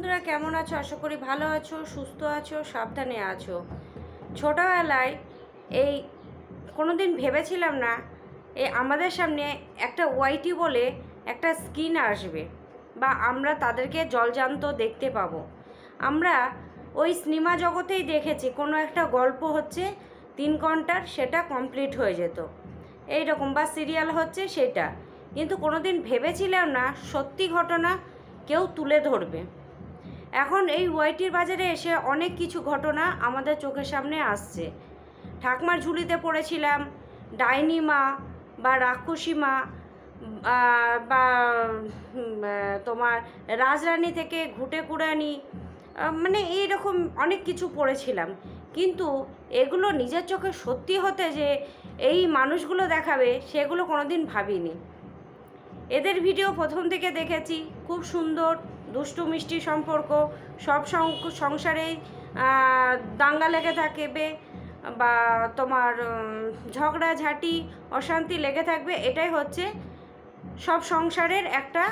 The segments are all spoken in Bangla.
বন্ধুরা কেমন আছো? আশা করি ভালো আছো, সুস্থ আছো, সাবধানে আছো। ছোটোবেলায় এই কোনোদিন ভেবেছিলাম না আমাদের সামনে একটা ওয়াইটি বলে একটা স্কিন আসবে বা আমরা তাদেরকে জলজান্ত দেখতে পাবো। আমরা ওই সিনেমা জগতেই দেখেছি কোনো একটা গল্প হচ্ছে 3 ঘন্টার, সেটা কমপ্লিট হয়ে যেত এই রকম, বা সিরিয়াল হচ্ছে সেটা, কিন্তু কোনোদিন ভেবেছিলাম না সত্যি ঘটনা কেউ তুলে ধরবে। এখন এই ওয়াইটির বাজারে এসে অনেক কিছু ঘটনা আমাদের চোখের সামনে আসছে। ঠাকমার ঝুলিতে পড়েছিলাম, ডাইনি মা বা রাক্ষসী মা, বা তোমার রাজরানী থেকে ঘুটে কুড়ানি, মানে এইরকম অনেক কিছু পড়েছিলাম। কিন্তু এগুলো নিজের চোখে সত্যি হতে যে এই মানুষগুলো দেখাবে, সেগুলো কোনোদিন ভাবিনি। এদের ভিডিও প্রথম থেকে দেখেছি, খুব সুন্দর দুষ্টু মিষ্টি সম্পর্ক, সব সংসারেই দাঙ্গা লেগে থাকবে বা তোমার ঝগড়াঝাঁটি অশান্তি লেগে থাকবে, এটাই হচ্ছে সব সংসারের একটা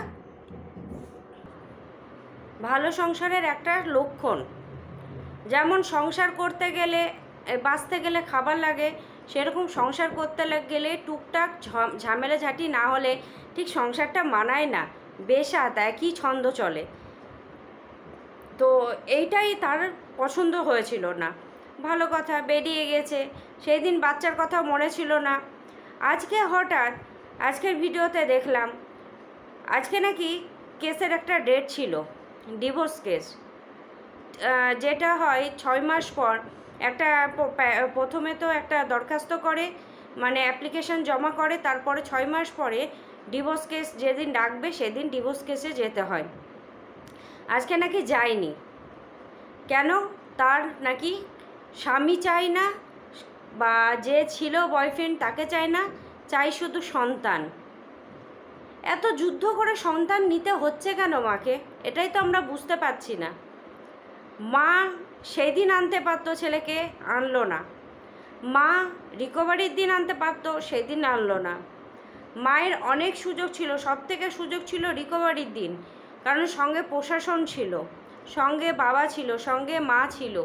ভালো সংসারের একটা লক্ষণ। যেমন সংসার করতে গেলে বাঁচতে গেলে খাবার লাগে, সেরকম সংসার করতে গেলে টুকটাক ঝামেলা ঝাঁটি না হলে ঠিক সংসারটা মানায় না, বেশাত একই ছন্দ চলে। তো এইটাই তার পছন্দ হয়েছিল না। ভালো কথা, বেরিয়ে গেছে। সেই দিন বাচ্চার কথা মনে ছিল না। আজকে হঠাৎ আজকের ভিডিওতে দেখলাম আজকে নাকি কেসের একটা ডেট ছিল, ডিভোর্স কেস, যেটা হয় 6 মাস পর। একটা প্রথমে তো একটা দরখাস্ত করে, মানে অ্যাপ্লিকেশন জমা করে, তারপরে 6 মাস পরে ডিভোর্স কেস যেদিন ডাকবে সেদিন ডিভোর্স কেসে যেতে হয়। আজকে নাকি যায়নি। কেন? তার নাকি স্বামী চায় না, বা যে ছিল বয়ফ্রেন্ড তাকে চায় না, চাই শুধু সন্তান। এত যুদ্ধ করে সন্তান নিতে হচ্ছে কেন মাকে? এটাই তো আমরা বুঝতে পারছি না। মা সেই দিন আনতে পারতো, ছেলেকে আনলো না। মা রিকভারির দিন আনতে পারতো, সেই দিন আনলো না। মায়ের অনেক সুযোগ ছিল, সব থেকে সুযোগ ছিল রিকভারির দিন, কারণ সঙ্গে প্রশাসন ছিল, সঙ্গে বাবা ছিল, সঙ্গে মা ছিল।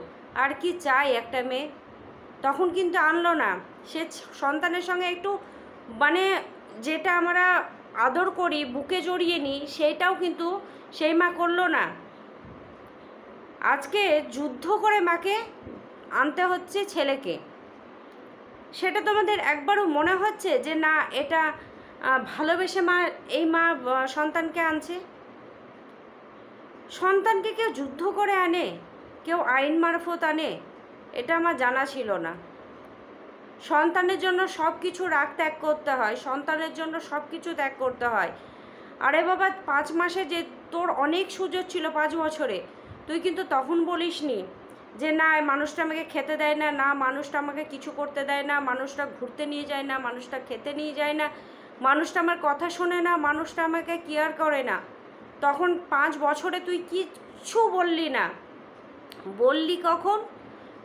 আর কি চাই একটা মেয়ে? তখন কিন্তু আনলো না। সে সন্তানের সঙ্গে একটু মানে যেটা আমরা আদর করি, বুকে জড়িয়ে নিই, সেইটাও কিন্তু সেই মা করলো না। আজকে যুদ্ধ করে মাকে আনতে হচ্ছে ছেলেকে। সেটা তোমাদের একবারও মনে হচ্ছে যে না এটা ভালোবেসে মা এই মা সন্তানকে আনছে? সন্তানকে কেউ যুদ্ধ করে আনে, কেউ আইন মারফত আনে? এটা আমার জানা ছিল না। সন্তানের জন্য সব কিছু রাগ ত্যাগ করতে হয়, সন্তানের জন্য সব কিছু ত্যাগ করতে হয়। আরে বাবা, 5 মাসে যে তোর অনেক সুযোগ ছিল, 5 বছরে তুই কিন্তু তখন বলিসনি যে না মানুষটা আমাকে খেতে দেয় না, না মানুষটা আমাকে কিছু করতে দেয় না, মানুষটা ঘুরতে নিয়ে যায় না, মানুষটা খেতে নিয়ে যায় না, মানুষটা আমার কথা শোনে না, মানুষটা আমাকে কেয়ার করে না। তখন 5 বছরে তুই কিচ্ছু বললি না। বললি কখন?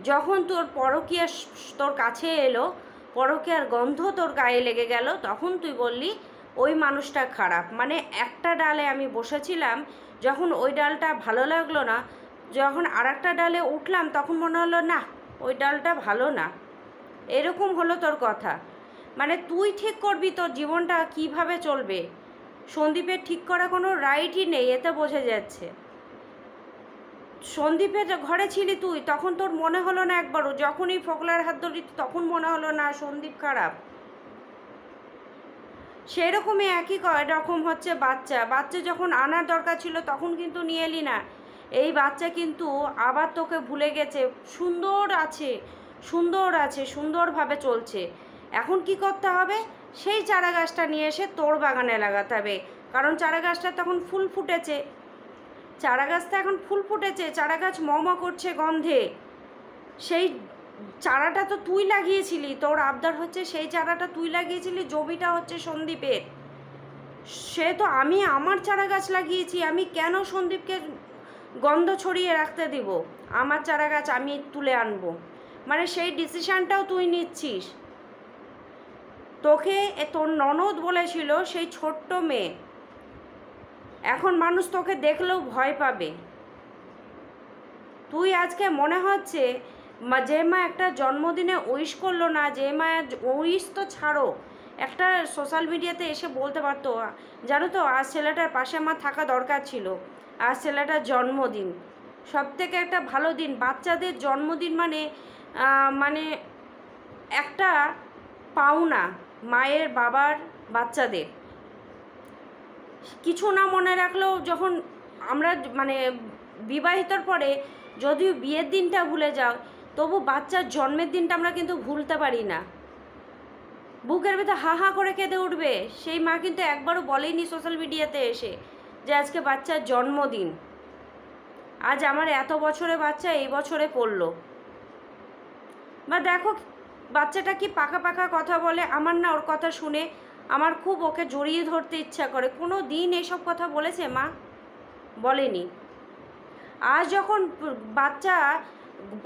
যখন তোর পরকীয়া তোর কাছে এলো, পরকীয়ার গন্ধ তোর গায়ে লেগে গেল, তখন তুই বললি ওই মানুষটা খারাপ। মানে একটা ডালে আমি বসেছিলাম, যখন ওই ডালটা ভালো লাগলো না, যখন আর একটা ডালে উঠলাম তখন মনে হলো না ওই ডালটা ভালো না। এরকম হলো তোর কথা। মানে তুই ঠিক করবি তোর জীবনটা কিভাবে চলবে, সন্দীপের ঠিক করা কোনো রাইটই নেই, এতে বোঝা যাচ্ছে। সন্দীপের ঘরে ছিলি তুই, তখন তোর মনে হলো না একবারও? যখনই ফোকলার হাত ধরি তখন মনে হলো না সন্দীপ খারাপ? সেরকমই একই রকম হচ্ছে বাচ্চা যখন আনার দরকার ছিল তখন কিন্তু নিয়ে এলি না। এই বাচ্চা কিন্তু আবার তোকে ভুলে গেছে, সুন্দর আছে, সুন্দরভাবে চলছে। এখন কি করতে হবে? সেই চারা গাছটা নিয়ে এসে তোর বাগানে লাগাতে হবে, কারণ চারা গাছটা তখন ফুল ফুটেছে। চারা গাছটা এখন ফুল ফুটেছে, চারা গাছ মম করছে গন্ধে। সেই চারাটা তো তুই লাগিয়েছিলি, তোর আবদার হচ্ছে সেই চারাটা তুই লাগিয়েছিলি, জমিটা হচ্ছে সন্দীপের। সে তো আমি আমার চারা গাছ লাগিয়েছি, আমি কেন সন্দীপকে গন্ধ ছড়িয়ে রাখতে দিব? আমার চারা গাছ আমি তুলে আনবো, মানে সেই ডিসিশানটাও তুই নিচ্ছিস। তোকে তোর ননদ বলেছিল সেই ছোট্ট মেয়ে, এখন মানুষ তোকে দেখলেও ভয় পাবে। তুই আজকে মনে হচ্ছে যে মা একটা জন্মদিনে উইশ করলো না, যে মা উইশ তো ছাড়ো, একটা সোশ্যাল মিডিয়াতে এসে বলতে পারতো, জানো তো আজ ছেলেটার পাশে আমার থাকা দরকার ছিল, আজ ছেলেটার জন্মদিন, সব থেকে একটা ভালো দিন। বাচ্চাদের জন্মদিন মানে মানে একটা পাওনা মায়ের বাবার বাচ্চাদের। কিছু না মনে রাখলেও যখন আমরা মানে বিবাহিতর পরে যদিও বিয়ের দিনটা ভুলে যাও, তবু বাচ্চার জন্মের দিনটা আমরা কিন্তু ভুলতে পারি না। বুকের ভেতর হা হা করে কেঁদে উঠবে। সেই মা কিন্তু একবারও বলেইনি সোশ্যাল মিডিয়াতে এসে যে আজকে বাচ্চার জন্মদিন, আজ আমার এত বছরে বাচ্চা এই বছরে পড়লো। বা দেখো বাচ্চাটা কি পাকা পাকা কথা বলে, আমার না ওর কথা শুনে আমার খুব ওকে জড়িয়ে ধরতে ইচ্ছা করে। কোনো দিন এইসব কথা বলেছে মা? বলেনি। আজ যখন বাচ্চা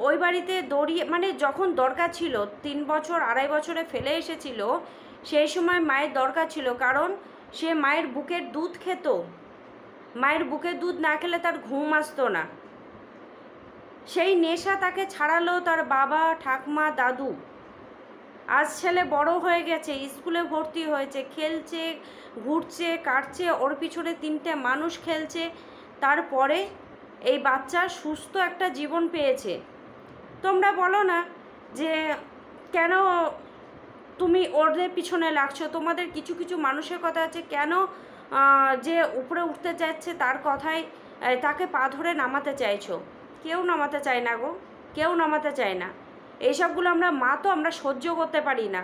ওই বাড়িতে দৌড়িয়ে মানে যখন দরকার ছিল 3 বছর 2.5 বছরে ফেলে এসেছিল, সেই সময় মায়ের দরকার ছিল, কারণ সে মায়ের বুকের দুধ খেত। মায়ের বুকের দুধ না খেলে তার ঘুম আসতো না। সেই নেশা তাকে ছাড়ালো তার বাবা, ঠাকুমা, দাদু। আজ ছেলে বড় হয়ে গেছে, স্কুলে ভর্তি হয়েছে, খেলছে, ঘুরছে, কাটছে, ওর পিছনে 3টে মানুষ খেলছে, তারপরে এই বাচ্চা সুস্থ একটা জীবন পেয়েছে। তোমরা বলো না যে কেন তুমি ওদের পিছনে লাগছো? তোমাদের কিছু কিছু মানুষের কথা আছে, কেন যে উপরে উঠতে চাইছে তার কথায় তাকে পা ধরে নামাতে চাইছো? কেউ নামাতে চায় না গো, কেউ নামাতে চায় না। এইসবগুলো আমরা মা তো আমরা সহ্য করতে পারি না।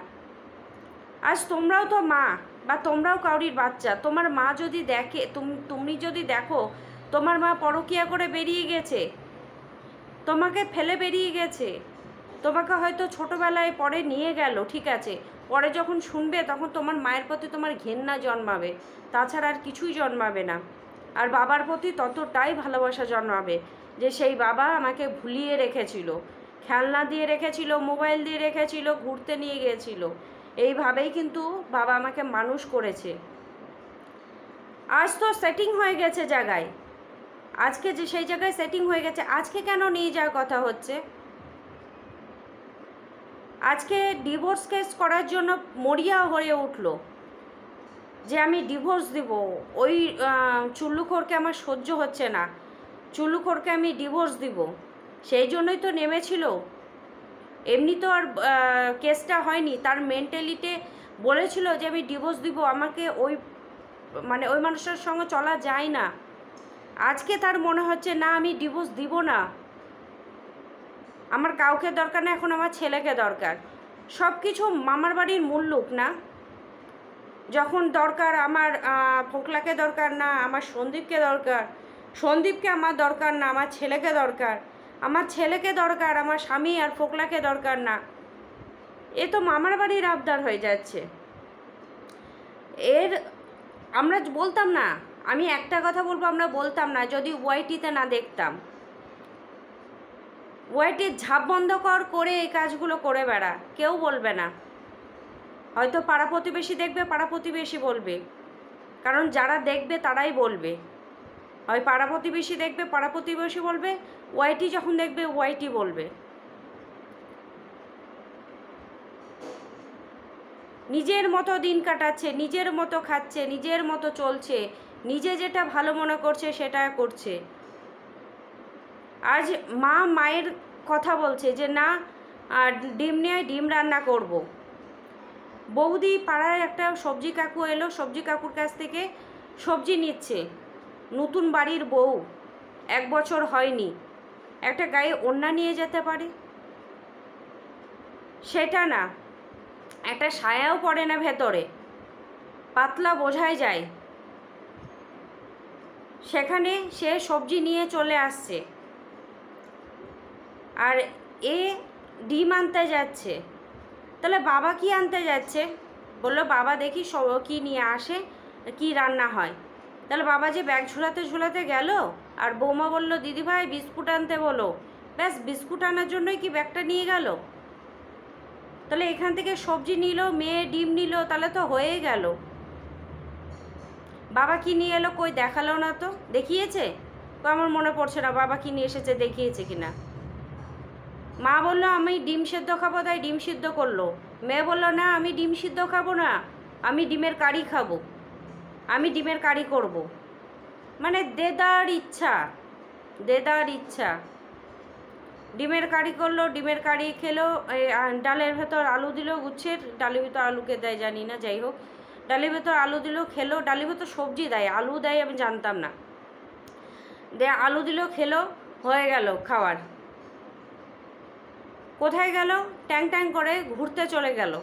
আজ তোমরাও তো মা, বা তোমরাও কাউরির বাচ্চা। তোমার মা যদি দেখে, তুমি যদি দেখো তোমার মা পরকীয়া করে বেরিয়ে গেছে, তোমাকে ফেলে বেরিয়ে গেছে, তোমাকে হয়তো ছোটোবেলায় পরে নিয়ে গেল, ঠিক আছে, পরে যখন শুনবে তখন তোমার মায়ের প্রতি তোমার ঘেন্না জন্মাবে, তাছাড়া আর কিছুই জন্মাবে না। আর বাবার প্রতি ততটাই ভালোবাসা জন্মাবে যে সেই বাবা আমাকে ভুলিয়ে রেখেছিল, খেলনা দিয়ে রেখেছিল, মোবাইল দিয়ে রেখেছিল, ঘুরতে নিয়ে গিয়েছিল। এইভাবেই কিন্তু বাবা আমাকে মানুষ করেছে। আজ তো সেটিং হয়ে গেছে জায়গায়, আজকে যে সেই জায়গায় সেটিং হয়ে গেছে, আজকে কেন নিয়ে যাওয়ার কথা হচ্ছে? আজকে ডিভোর্স কেস করার জন্য মরিয়া হয়ে উঠলো যে আমি ডিভোর্স দিব, ওই চুল্লুখোরকে আমার সহ্য হচ্ছে না, চুল্লুখোরকে আমি ডিভোর্স দিব, সেই জন্যই তো নেমেছিল। এমনি তো আর কেসটা হয়নি, তার মেন্টালিটি বলেছিল যে আমি ডিভোর্স দিব, আমাকে ওই মানে ওই মানুষটার সঙ্গে চলা যায় না। আজকে তার মনে হচ্ছে না আমি ডিভোর্স দিব না, আমার কাউকে দরকার না, এখন আমার ছেলেকে দরকার। সব কিছু মামার বাড়ির মুল্লুক না, যখন দরকার আমার ফোকলাকে দরকার না, আমার সন্দীপকে দরকার, সন্দীপকে আমার দরকার না, আমার ছেলেকে দরকার, আমার ছেলেকে দরকার, আমার স্বামী আর ফোকলাকে দরকার না। এ তো মামার বাড়ির আবদার হয়ে যাচ্ছে। এর আমরা বলতাম না, আমি একটা কথা বলবো, আমরা বলতাম না যদি ওয়াইটিতে না দেখতাম। ওয়াইটির ঝাপ বন্ধ করে এই কাজগুলো করে বেড়া, কেউ বলবে না। হয়তো পাড়া প্রতিবেশী দেখবে, পাড়া প্রতিবেশী বলবে, কারণ যারা দেখবে তারাই বলবে। হয় পাড়া প্রতিবেশী দেখবে, পাড়া প্রতিবেশী বলবে, ওয়াইটি যখন দেখবে ওয়াইটি বলবে। নিজের মতো দিন কাটাচ্ছে, নিজের মতো খাচ্ছে, নিজের মতো চলছে, নিজে যেটা ভালো মনে করছে সেটা করছে। আজ মা মায়ের কথা বলছে যে না ডিম নিয়ে ডিম রান্না করব। বৌদি পাড়ায় একটা সবজি কাকু এলো, সবজি কাকুর কাছ থেকে সবজি নিচ্ছে। নতুন বাড়ির বউ, 1 বছর হয়নি, একটা গায়ে ওড়না নিয়ে যেতে পারে? সেটা না, একটা সায়াও পড়ে না ভেতরে, পাতলা বোঝাই যায়, সেখানে সে সবজি নিয়ে চলে আসছে। আর এ ডিম আনতে যাচ্ছে, তাহলে বাবা কি আনতে যাচ্ছে? বললো বাবা দেখি কী নিয়ে আসে, কি রান্না হয়। তাহলে বাবা যে ব্যাগ ঝুলাতে ঝুলাতে গেল, আর বৌমা বলল দিদিভাই বিস্কুট আনতে বলো, ব্যাস বিস্কুট আনার জন্যই কি ব্যাগটা নিয়ে গেল? তাহলে এখান থেকে সবজি নিল, মেয়ে ডিম নিল, তাহলে তো হয়ে গেল। বাবা কি নিয়ে এলো কই দেখালো না তো, দেখিয়েছে? তো আমার মনে পড়ছে না বাবা কি নিয়ে এসেছে, দেখিয়েছে কিনা। মা বললো আমি ডিম সেদ্ধ খাবো, তাই ডিম সিদ্ধ করলো। মেয়ে বললো না আমি ডিম সিদ্ধ খাবো না, আমি ডিমের কারি খাবো, আমি ডিমের কারি করব। মানে দেদার ইচ্ছা, দেদার ইচ্ছা। ডিমের কারি করলো, ডিমের কারি খেলো, ডালের ভেতর আলু দিল, উচ্ছের ডালের ভেতর আলুকে দেয় জানি না, যাই হোক ডালের ভেতর আলু দিল, খেলো। ডালের ভেতর সবজি দেয়, আলু দেয় আমি জানতাম না, দে আলু দিল, খেলো, হয়ে গেল খাওয়ার। কোথায় গেল? ট্যাং ট্যাং করে ঘুরতে চলে গেল।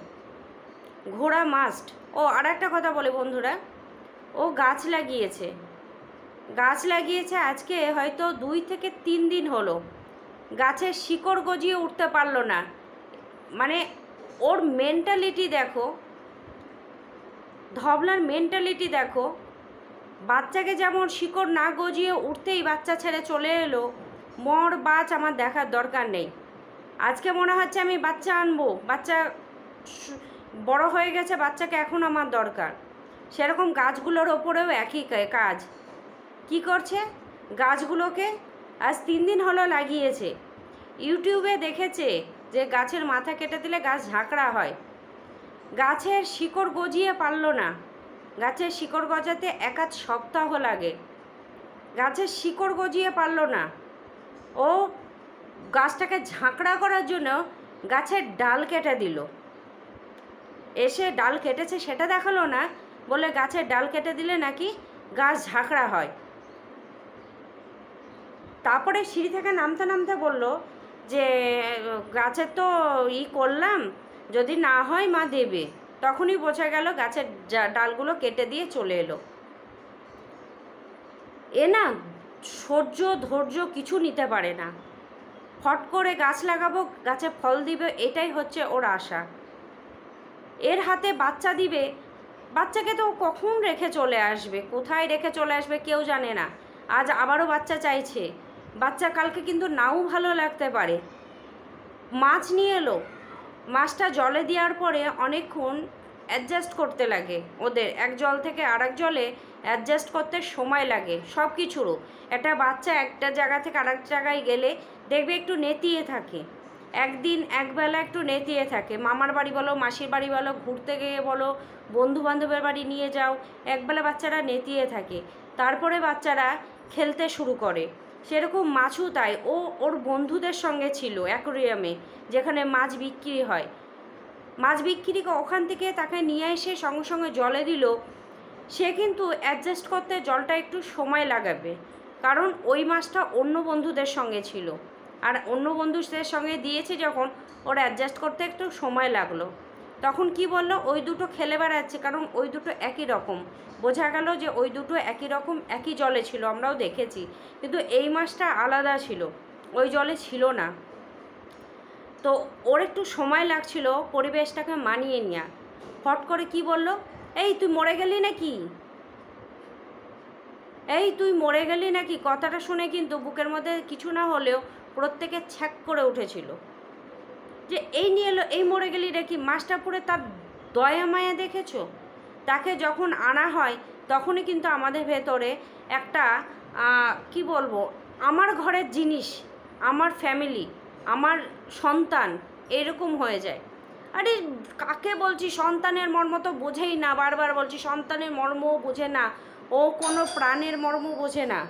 ঘোরা মাস্ট। ও আর একটা কথা বলে বন্ধুরা, ও গাছ লাগিয়েছে, গাছ লাগিয়েছে আজকে হয়তো 2 থেকে 3 দিন হলো, গাছের শিকড় গজিয়ে উঠতে পারলো না। মানে ওর মেন্টালিটি দেখো, ধবলার মেন্টালিটি দেখো। বাচ্চাকে যেমন শিকড় না গজিয়ে উঠতেই বাচ্চা ছেড়ে চলে এলো, মর বাচ আমার দেখার দরকার নেই। আজকে মনে হচ্ছে আমি বাচ্চা আনবো, বাচ্চা বড় হয়ে গেছে, বাচ্চাকে এখন আমার দরকার। সেরকম গাছগুলোর ওপরেও একই কাজ। কি করছে? গাছগুলোকে আজ 3 দিন হলো লাগিয়েছে, ইউটিউবে দেখেছে যে গাছের মাথা কেটে দিলে গাছ ঝাঁকড়া হয়। গাছের শিকড় গজিয়ে পারল না, গাছের শিকড় গজাতে 1-8 সপ্তাহ লাগে, গাছের শিকড় গজিয়ে পারল না। ও গাছটাকে ঝাঁকড়া করার জন্য গাছের ডাল কেটে দিল। এসে ডাল কেটেছে সেটা দেখালো না, বলে গাছের ডাল কেটে দিলে নাকি গাছ ঝাঁকড়া হয়। তারপরে সিঁড়ি থেকে নামতে নামতে বলল যে গাছের তো করলাম, যদি না হয় মা দেবে। তখনই বোঝা গেল গাছের ডালগুলো কেটে দিয়ে চলে এলো। এ না সহ্য ধৈর্য কিছু নিতে পারে না, ফট করে গাছ লাগাবো, গাছে ফল দিবে, এটাই হচ্ছে ওর আশা। এর হাতে বাচ্চা দিবে, বাচ্চাকে তো কখন রেখে চলে আসবে, কোথায় রেখে চলে আসবে কেউ জানে না। আজ আবারও বাচ্চা চাইছে, বাচ্চা কালকে কিন্তু নাও ভালো লাগতে পারে। মাছ নিয়ে এলো, মাছটা জলে দেওয়ার পরে অনেকক্ষণ অ্যাডজাস্ট করতে লাগে ওদের, এক জল থেকে আরেক জলে অ্যাডজাস্ট করতে সময় লাগে সব কিছুরও। একটা বাচ্চা একটা জায়গা থেকে আরেক জায়গায় গেলে দেখবে একটু নেতিয়ে থাকে, একদিন একবেলা একটু নেতিয়ে থাকে। মামার বাড়ি বলো, মাসির বাড়ি বলো, ঘুরতে গিয়ে বলো, বন্ধু বান্ধবের বাড়ি নিয়ে যাও, একবেলা বাচ্চারা নেতিয়ে থাকে, তারপরে বাচ্চারা খেলতে শুরু করে। সেরকম মাছও তাই, ও ওর বন্ধুদের সঙ্গে ছিল অ্যাকোরিয়ামে, যেখানে মাছ বিক্রি হয়। মাছ বিক্রি ওখান থেকে তাকে নিয়ে এসে সঙ্গে সঙ্গে জলে দিল। সে কিন্তু অ্যাডজাস্ট করতে জলটা একটু সময় লাগাবে, কারণ ওই মাছটা অন্য বন্ধুদের সঙ্গে ছিল, আর অন্য বন্ধুদের সঙ্গে দিয়েছে যখন, ওর অ্যাডজাস্ট করতে একটু সময় লাগলো। তখন কি বললো, ওই দুটো খেলে বেড়াচ্ছে, কারণ ওই দুটো একই রকম। বোঝা গেল যে ওই দুটো একই রকম, একই জলে ছিল, আমরাও দেখেছি, কিন্তু এই মাছটা আলাদা ছিল, ওই জলে ছিল না। তো ওর একটু সময় লাগছিল পরিবেশটাকে মানিয়ে নেওয়া। ফট করে কি বলল, এই তুই মরে গেলি নাকি, এই তুই মরে গেলি নাকি। কথাটা শুনে কিন্তু বুকের মধ্যে কিছু না হলেও প্রত্যেকে ছ্যাক করে উঠেছিল, যে এই নিয়ে এলো, এই মরে গেলি নাকি। মাছটা পুরে তার দয়া মায়া দেখেছো। তাকে যখন আনা হয় তখনই কিন্তু আমাদের ভেতরে একটা কি বলবো, আমার ঘরের জিনিস, আমার ফ্যামিলি, আমার সন্তান, এরকম হয়ে যায়। আরে কাকে বলছি, সন্তানের মর্ম তো বোঝেই না, বারবার বলছি সন্তানের মর্মও বোঝে না, ও কোনো প্রাণের মর্ম বোঝে না,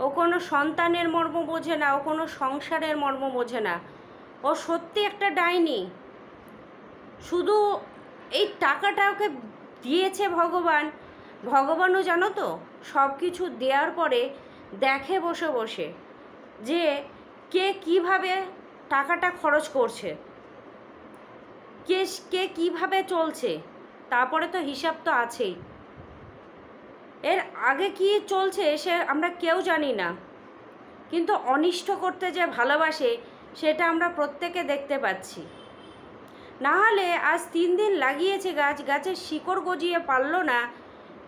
ও কোনো সন্তানের মর্ম বোঝে না, ও কোনো সংসারের মর্ম বোঝে না। ও সত্যি একটা ডাইনি। শুধু এই টাকাটা ওকে দিয়েছে ভগবান, ভগবানও জানো তো সব কিছু দেওয়ার পরে দেখে বসে বসে যে কে কিভাবে টাকাটা খরচ করছে, কে কিভাবে চলছে, তারপরে তো হিসাব তো আছেই। এর আগে কি চলছে সে আমরা কেউ জানি না, কিন্তু অনিষ্ট করতে যে ভালোবাসে সেটা আমরা প্রত্যেকে দেখতে পাচ্ছি। না হলে আজ 3 দিন লাগিয়েছে গাছ, গাছের শিকড় গজিয়ে পারলো না।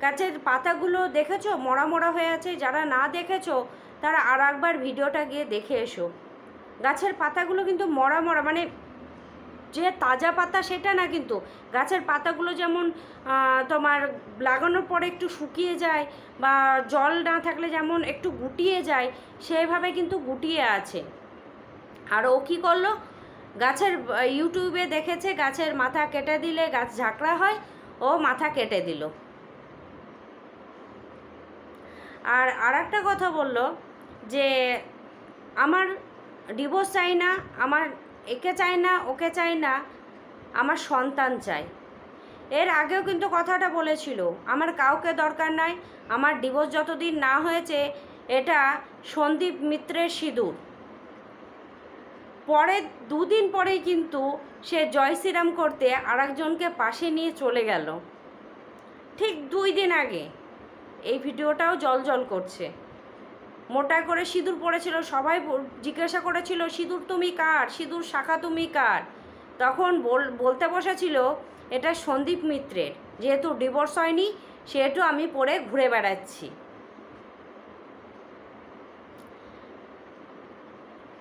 গাছের পাতাগুলো দেখেছো মরা মরা হয়ে আছে, যারা না দেখেছো তারা আর একবার ভিডিওটা গিয়ে দেখে এসো। গাছের পাতাগুলো কিন্তু মরা মরা, মানে যে তাজা পাতা সেটা না, কিন্তু গাছের পাতাগুলো যেমন তোমার লাগানোর পরে একটু শুকিয়ে যায় বা জল না থাকলে যেমন একটু গুটিয়ে যায়, সেইভাবে কিন্তু গুটিয়ে আছে। আর ও কী করলো, গাছের ইউটিউবে দেখেছে গাছের মাথা কেটে দিলে গাছ ঝাঁকড়া হয়, ও মাথা কেটে দিল। আর একটা কথা বলল যে আমার ডিভোর্স চাই না, আমার একে চাই না, ওকে চাই না, আমার সন্তান চাই। এর আগেও কিন্তু কথাটা বলেছিল, আমার কাউকে দরকার নাই, আমার ডিভোর্স যতদিন না হয়েছে এটা সন্দীপ মিত্রের সিঁদুর। পরে দুদিন পরেই কিন্তু সে জয় শ্রীরাম করতে আরেকজনকে পাশে নিয়ে চলে গেল, ঠিক 2 দিন আগে। এই ভিডিওটাও জল করছে। মোটা করে সিঁদুর পড়েছিল, সবাই জিজ্ঞাসা করেছিল সিঁদুর তুমি কার, সিঁদুর শাখা তুমি কার। তখন বলতে বসেছিল এটা সন্দীপ মিত্রের, যেহেতু ডিভোর্স হয়নি সেহেতু আমি পরে ঘুরে বেড়াচ্ছি।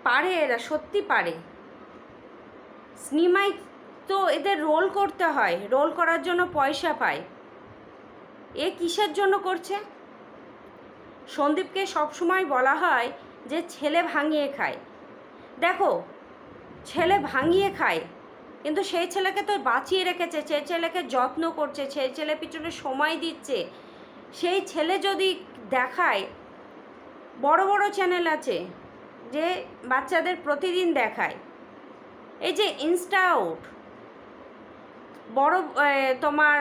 পারে, এরা সত্যি পারে। সিনেমায় তো এদের রোল করতে হয়, রোল করার জন্য পয়সা পায়। এ কিসের জন্য করছে? সন্দীপকে সবসময় বলা হয় যে ছেলে ভাঙিয়ে খায়। দেখো, ছেলে ভাঙিয়ে খায়, কিন্তু সেই ছেলেকে তো বাঁচিয়ে রেখেছে, সেই ছেলেকে যত্ন করছে, সেই ছেলে পিছনে সময় দিচ্ছে। সেই ছেলে যদি দেখায়, বড় বড় চ্যানেল আছে যে বাচ্চাদের প্রতিদিন দেখায়, এই যে ইনস্টা আউট, বড় তোমার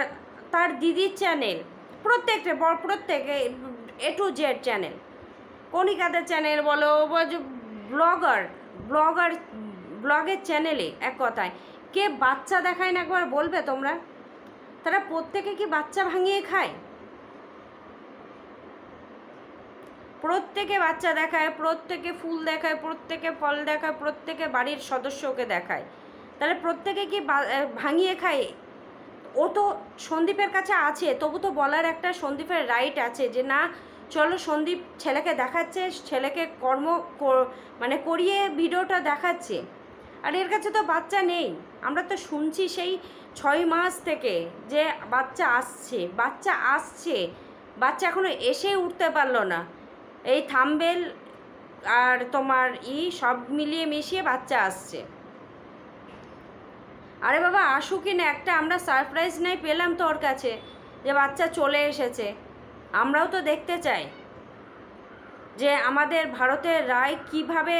তার দিদির চ্যানেল, প্রত্যেকে A to Z চ্যানেল, কণিকাদের চ্যানেল বলো, ব্লগের চ্যানেলে, এক কথায় কে বাচ্চা দেখায় না একবার বলবে তোমরা? তারা প্রত্যেকে কি বাচ্চা ভাঙিয়ে খায়? প্রত্যেকে বাচ্চা দেখায়, প্রত্যেকে ফুল দেখায়, প্রত্যেকে ফল দেখায়, প্রত্যেকে বাড়ির সদস্যকে দেখায়। তাহলে প্রত্যেকে কি ভাঙিয়ে খায়? ও তো সন্দীপের কাছে আছে, তবু তো বলার একটা সন্দীপের রাইট আছে যে না চলো, সন্দীপ ছেলেকে দেখাচ্ছে, ছেলেকে মানে করিয়ে ভিডিওটা দেখাচ্ছে। আর এর কাছে তো বাচ্চা নেই। আমরা তো শুনছি সেই 6 মাস থেকে যে বাচ্চা আসছে, বাচ্চা এখনো এসে উঠতে পারলো না। এই থাম্বনেল আর তোমার সব মিলিয়ে মিশিয়ে বাচ্চা আসছে। আরে বাবা, আসুকি না, একটা আমরা সারপ্রাইজ নাই পেলাম তো ওর কাছে যে বাচ্চা চলে এসেছে। আমরাও তো দেখতে চাই যে আমাদের ভারতের রায় কিভাবে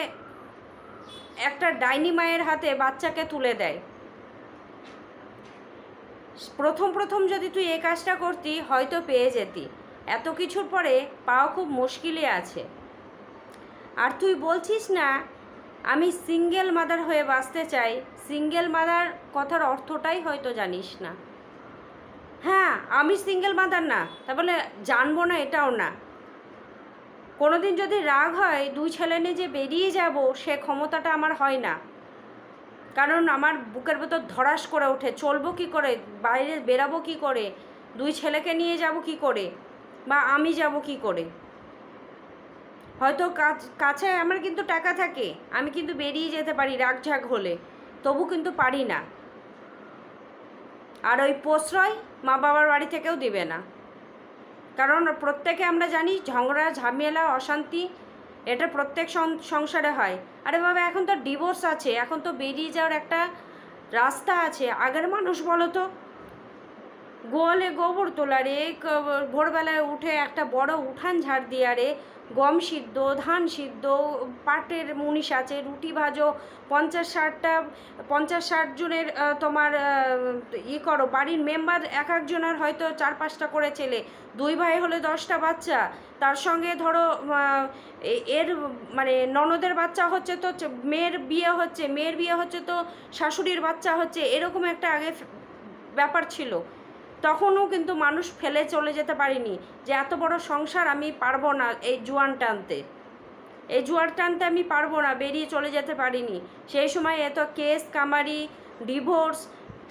একটা ডাইনি মায়ের হাতে বাচ্চাকে তুলে দেয়। প্রথম যদি তুই এই কাজটা করতি হয়তো পেয়ে যেতি, এত কিছুর পরে পাওয়া খুব মুশকিলই আছে। আর তুই বলছিস না আমি সিঙ্গেল মাদার হয়ে বাঁচতে চাই, সিঙ্গেল মাদার কথার অর্থটাই হয়তো জানিস না। হ্যাঁ, আমি সিঙ্গেল মাদার না, তা বলে জানবো না এটাও না। কোনো দিন যদি রাগ হয় 2 ছেলে নিয়ে যে বেরিয়ে যাব, সে ক্ষমতাটা আমার হয় না। কারণ আমার বুকের ভেতর ধরাস করে ওঠে, চলবো কী করে, বাইরে বেরাবো কী করে, 2 ছেলেকে নিয়ে যাব কি করে, বা আমি যাব কি করে। হয়তো কাছে আমার কিন্তু টাকা থাকে, আমি কিন্তু বেরিয়ে যেতে পারি রাগঝাগ হলে, তবু কিন্তু পারি না। আর ওই প্রশ্রয় মা বাবার বাড়ি থেকেও দিবে না, কারণ প্রত্যেকে আমরা জানি ঝগড়া ঝামেলা অশান্তি এটা প্রত্যেক সংসারে হয়। আরে বাবা, এখন তো ডিভোর্স আছে, এখন তো বেরিয়ে যাওয়ার একটা রাস্তা আছে। আগের মানুষ বলো তো, গোয়ালে গোবর তোলা রে, ভোরবেলায় উঠে একটা বড় উঠান ঝাড় দিয়া রে, গম সিদ্ধ, ধান সিদ্ধ, পাটের মুনিশ আছে, রুটি ভাজো, 50-60 জনের তোমার করো, বাড়ির মেম্বার এক একজনের হয়তো 4-5টা করে ছেলে, 2 ভাই হলে 10টা বাচ্চা, তার সঙ্গে ধরো এর মানে ননদের বাচ্চা হচ্ছে তো মেয়ের বিয়ে হচ্ছে তো শাশুড়ির বাচ্চা হচ্ছে, এরকম একটা আগে ব্যাপার ছিল। তখনও কিন্তু মানুষ ফেলে চলে যেতে পারিনি যে এত বড় সংসার আমি পারবো না, এই জুয়ার টানতে আমি পারবো না, বেরিয়ে চলে যেতে পারিনি। সেই সময় এত কেস কামারি, ডিভোর্স,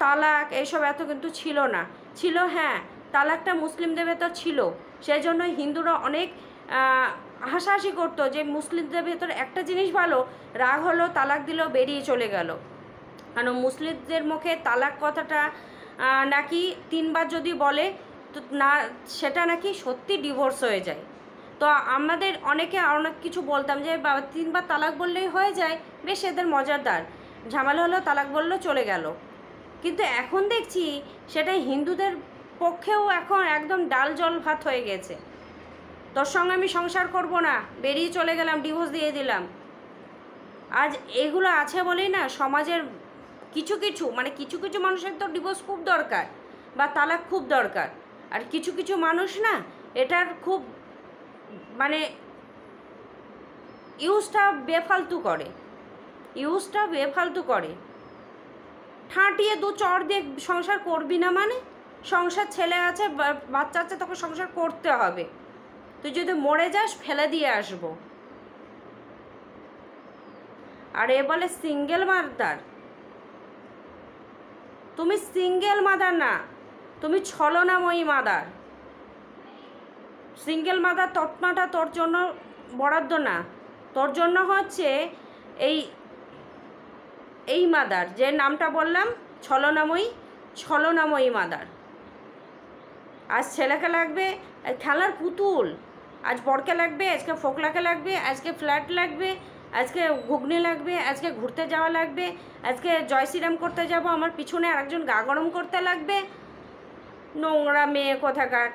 তালাক এইসব এত কিন্তু ছিল না। ছিল, হ্যাঁ, তালাকটা মুসলিমদের ভেতর ছিল, সেই জন্য হিন্দুরা অনেক হাসাহাসি করতো যে মুসলিমদের ভেতর একটা জিনিস ভালো, রাগ হলো তালাক দিল বেরিয়ে চলে গেল। কারণ মুসলিমদের মুখে তালাক কথাটা নাকি 3 বার যদি বলে তো না, সেটা নাকি সত্যি ডিভোর্স হয়ে যায়। তো আমাদের অনেকে অনেক কিছু বলতাম যে বাবা 3 বার তালাক বললেই হয়ে যায়, বেশ এদের মজাদার, ঝামেলা হলো তালাক বললো চলে গেল। কিন্তু এখন দেখছি সেটা হিন্দুদের পক্ষেও এখন একদম ডাল জল ভাত হয়ে গেছে। তোর সঙ্গে আমি সংসার করব না, বেরিয়ে চলে গেলাম, ডিভোর্স দিয়ে দিলাম। আজ এগুলো আছে বলেই না সমাজের কিছু কিছু মানে কিছু কিছু মানুষের তো ডিভোর্স খুব দরকার বা তালাক খুব দরকার, আর কিছু কিছু মানুষ না এটার খুব মানে ইউজটা বেফালতু করে ঠাঁটিয়ে 2 চড় দিয়ে সংসার করবি না, মানে সংসার ছেলে আছে বাচ্চা আছে, তোকে সংসার করতে হবে। তুই যদি মরে যাস ফেলে দিয়ে আসবো। আর এ বলে সিঙ্গেল মাদার। তুমি সিঙ্গেল মাদার না, তুমি ছলনাময়ী মাদার। সিঙ্গেল মাদার তৎমাটা তোর জন্য বরাদ্দ না, তোর জন্য হচ্ছে এই মাদার যে নামটা বললাম, ছলনাময়ী মাদার। আজ ছেলেকে লাগবে খেলার পুতুল, আজ বরকে লাগবে, আজকে ফোকলাকে লাগবে, আজকে ফ্ল্যাট লাগবে, আজকে ঘুগনি লাগবে, আজকে ঘুরতে যাওয়া লাগবে, আজকে জয় শ্রীরাম করতে যাব, আমার পিছনে আরেকজন গা গরম করতে লাগবে। নোংরা মেয়ে কোথাকার,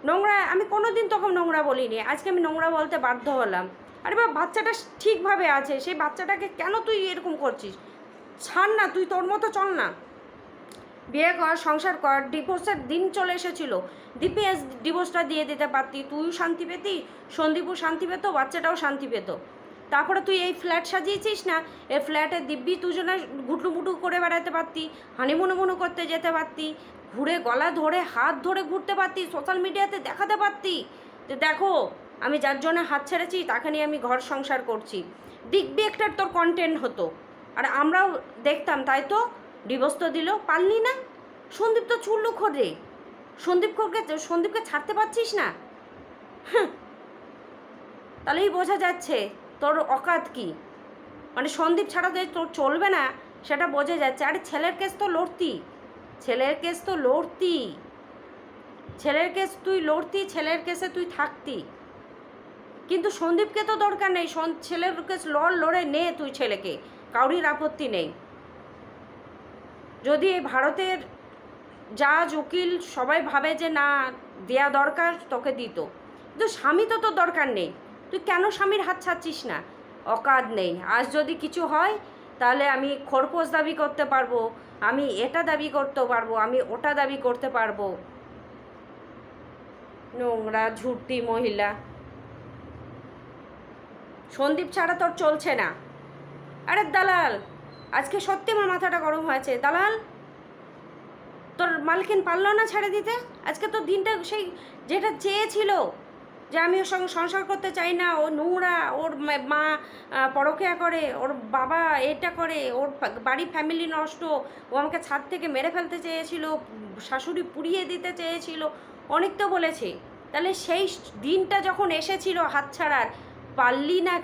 নোংরা। আমি কোনো দিন তখন নোংরা বলিনি, আজকে আমি নোংরা বলতে বাধ্য হলাম। আরে বাবা, বাচ্চাটা ঠিকভাবে আছে, সেই বাচ্চাটাকে কেন তুই এরকম করছিস? ছাড় না, তুই তোর মতো চল না, বিয়ে কর, সংসার কর। ডিভোর্সের দিন চলে এসেছিল, দীপি ডিভোর্সটা দিয়ে দিতে পারতি, তুইও শান্তি পেতি, সন্দীপও শান্তি পেত, বাচ্চাটাও শান্তি পেত। তারপরে তুই এই ফ্ল্যাট সাজিয়েছিস না, এই ফ্ল্যাটে দিব্যি দুজনে ঘুটুমুটু করে বেড়াতে পারতি, হানিমুনুমুনু করতে যেতে পারতি, ঘুরে গলা ধরে হাত ধরে ঘুরতে পারতি, সোশ্যাল মিডিয়াতে দেখাতে পারতি যে দেখো আমি যার জন্য হাত ছেড়েছি তাকে নিয়ে আমি ঘর সংসার করছি। দিব্যি একটা তোর কন্টেন্ট হতো, আর আমরাও দেখতাম। তাই তো ডিভোর্স তো দিল, পারলি না। সন্দীপ তো চুল্লু খোরে, সন্দীপকে ছাড়তে পারছিস না। হ্যাঁ, তাহলেই বোঝা যাচ্ছে তোর অকাত কি, মানে সন্দীপ ছাড়া যে তোর চলবে না সেটা বোঝা যাচ্ছে। আরে ছেলের কেস তো লড়তি, ছেলের কেস তুই লড়তি, ছেলের কেসে তুই থাকতি। কিন্তু সন্দীপকে তো দরকার নেই, ছেলের কেস লড়ে নে তুই ছেলেকে, কাউরির আপত্তি নেই। যদি এই ভারতের জাজ উকিল সবাই ভাবে যে না দেয়া দরকার, তোকে দিত। কিন্তু স্বামী তো তোর দরকার নেই, তুই কেন স্বামীর হাত ছাড়ছিস না? অকাত নেই। আজ যদি কিছু হয় তাহলে আমি খোরপোশ দাবি করতে পারবো, আমি এটা দাবি করতে পারবো, আমি ওটা দাবি করতে পারবো। নোংরা ঝুটি মহিলা। সন্দীপ ছাড়া তোর চলছে না। আরে দালাল, আজকে সত্যি আমার মাথাটা গরম হয়েছে। দালাল, তোর মালকিন পারলো না ছেড়ে দিতে? আজকে তোর দিনটা সেই যেটা চেয়েছিল যে আমি ওর সঙ্গে সংসার করতে চাই না, ও নোংরা, ওর মা পরকীয়া করে, ওর বাবা এটা করে, ওর বাড়ি ফ্যামিলি নষ্ট, ও আমাকে ছাদ থেকে মেরে ফেলতে চেয়েছিল, শাশুড়ি পুড়িয়ে দিতে চেয়েছিল, অনেক তো বলেছে। তাহলে সেই দিনটা যখন এসেছিল হাতছাড়ার, পারলি না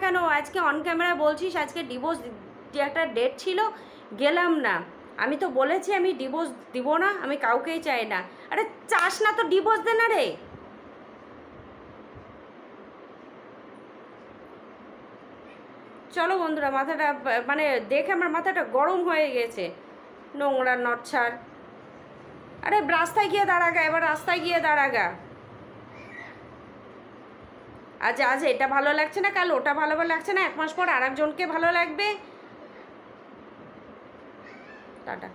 কেন? আজকে অন ক্যামেরা বলছিস আজকে ডিভোর্স যে একটা ডেট ছিল, গেলাম না। আমি তো বলেছি আমি ডিভোর্স দিব না, আমি কাউকেই চাই না। আরে চাস না তো ডিভোর্স দে না রে। চলো বন্ধুরা, মাথাটা মানে দেখে আমার মাথাটা গরম হয়ে গেছে। নোংরা নচ্ছার। আরে রাস্তায় গিয়ে দাঁড়াগা, এবার রাস্তায় গিয়ে দাঁড়াগা। আজ এটা ভালো লাগছে না, কাল ওটা ভালো লাগছে না, 1 মাস পর আর একজনকে ভালো লাগবে। টাটা।